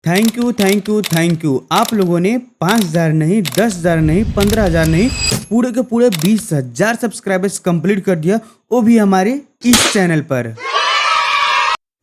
Thank you thank you thank you. आप लोगों ने 5,000 नहीं, 10,000 नहीं, 15,000 नहीं, पूरे के पूरे 20,000 सब्सक्राइबर्स कंप्लीट कर दिया, वो भी हमारे इस चैनल पर।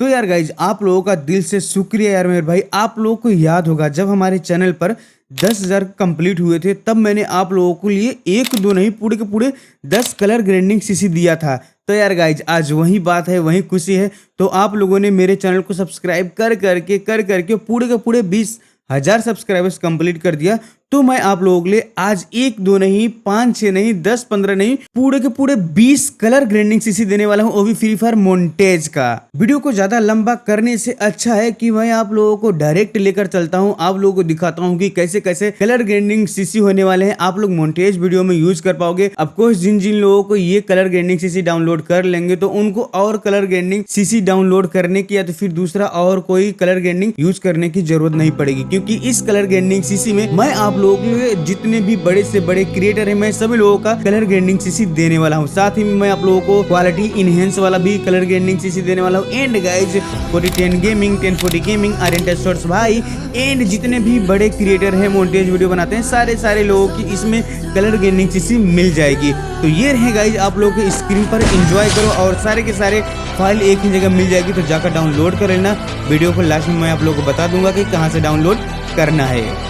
तो यार गाइज, आप लोगों का दिल से शुक्रिया यार मेरे भाई। आप लोगों को याद होगा जब हमारे चैनल पर 10,000 कंप्लीट हुए थे, तब मैंने आप लोगों के लिए एक दो नहीं पूरे के पूरे 10 कलर ग्राइंडिंग सीसी दिया था। तो यार गाइज, आज वही बात है, वही खुशी है। तो आप लोगों ने मेरे चैनल को सब्सक्राइब कर करके पूरे के पूरे 20,000 सब्सक्राइबर्स कंप्लीट कर दिया। तो मैं आप लोगों के लिए आज एक दो नहीं, 5 6 नहीं, 10 15 नहीं, पूरे के पूरे 20 कलर ग्राइंडिंग सीसी देने वाला हूँ, वो भी फ्री फायर मोन्टेज का। वीडियो को ज्यादा लंबा करने से अच्छा है कि मैं आप लोगों को डायरेक्ट लेकर चलता हूँ, आप लोगों को दिखाता हूँ कि कैसे कैसे कलर ग्राइंडिंग सीसी होने वाले हैं, आप लोग मोन्टेज वीडियो में यूज कर पाओगे। ऑफकोर्स जिन जिन लोगों को ये कलर ग्राइंडिंग सीसी डाउनलोड कर लेंगे तो उनको और कलर ग्राइंडिंग सीसी डाउनलोड करने की या तो फिर दूसरा और कोई कलर ग्राइंडिंग यूज करने की जरूरत नहीं पड़ेगी, क्योंकि इस कलर ग्राइंडिंग सीसी में मैं आप लोगों के लिए जितने भी बड़े से बड़े क्रिएटर हैं, मैं सभी लोगों का कलर ग्राइंडिंग सीसी देने वाला हूँ। साथ ही मैं आप लोगों को क्वालिटी इनहेंस वाला भी कलर ग्राइंडिंग सीसी देने वाला हूँ। And guys, 4010 gaming, 1040 gaming, Aryan shorts भाई एंड जितने भी बड़े क्रिएटर हैं, मोन्टेज वीडियो बनाते हैं, सारे लोगों की इसमें कलर ग्राइंडिंग सीसी मिल जाएगी। तो ये रहे गाइज, आप लोगों को स्क्रीन पर एंजॉय करो और सारे के सारे फाइल एक ही जगह मिल जाएगी, तो जाकर डाउनलोड कर लेना। वीडियो को लास्ट में मैं आप लोगों को बता दूंगा कि कहाँ से डाउनलोड करना है।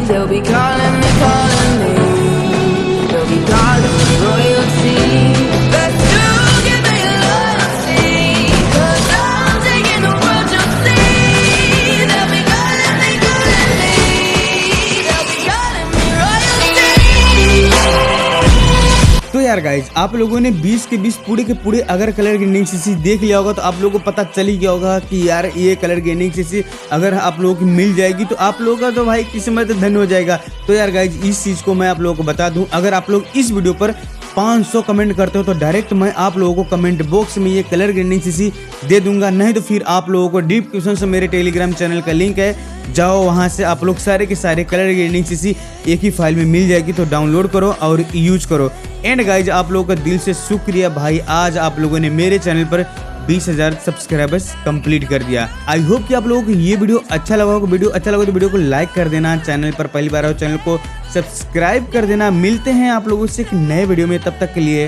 They'll be calling me, they'll be calling me royalty. Let's do, give me loyalty, 'cause I'm taking the world, you'll see. They'll be calling me, they'll be calling me royalty. तो यार guys, आप लोगों ने 20 के 20 पूरे के पूरे अगर कलर ग्राइंडिंग सीसी देख लिया होगा तो आप लोगों को पता चल ही गया होगा कि यार ये कलर ग्राइंडिंग सीसी अगर आप लोगों को मिल जाएगी तो आप लोगों का तो भाई किस्मत धन्य हो जाएगा। तो यार गाइज, इस चीज को मैं आप लोगों को बता दूं, अगर आप लोग इस वीडियो पर 500 कमेंट करते हो तो डायरेक्ट मैं आप लोगों को कमेंट बॉक्स में ये कलर ग्राइंडिंग सीसी दे दूंगा। नहीं तो फिर आप लोगों को डिस्क्रिप्शन से मेरे टेलीग्राम चैनल का लिंक है, जाओ वहां से आप लोग सारे के सारे कलर ग्राइंडिंग सीसी एक ही फाइल में मिल जाएगी, तो डाउनलोड करो और यूज करो। एंड गाइज, आप लोगों का दिल से शुक्रिया भाई, आज आप लोगों ने मेरे चैनल पर 20,000 सब्सक्राइबर्स कंप्लीट कर दिया। आई होप कि आप लोगों को ये वीडियो अच्छा लगा होगा। वीडियो अच्छा लगा तो वीडियो को लाइक कर देना, चैनल पर पहली बार हो चैनल को सब्सक्राइब कर देना। मिलते हैं आप लोगों से एक नए वीडियो में, तब तक के लिए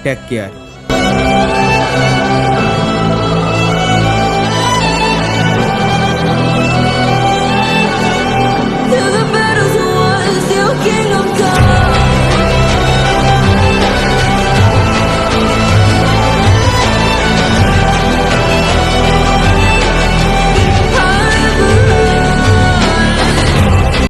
टेक केयर।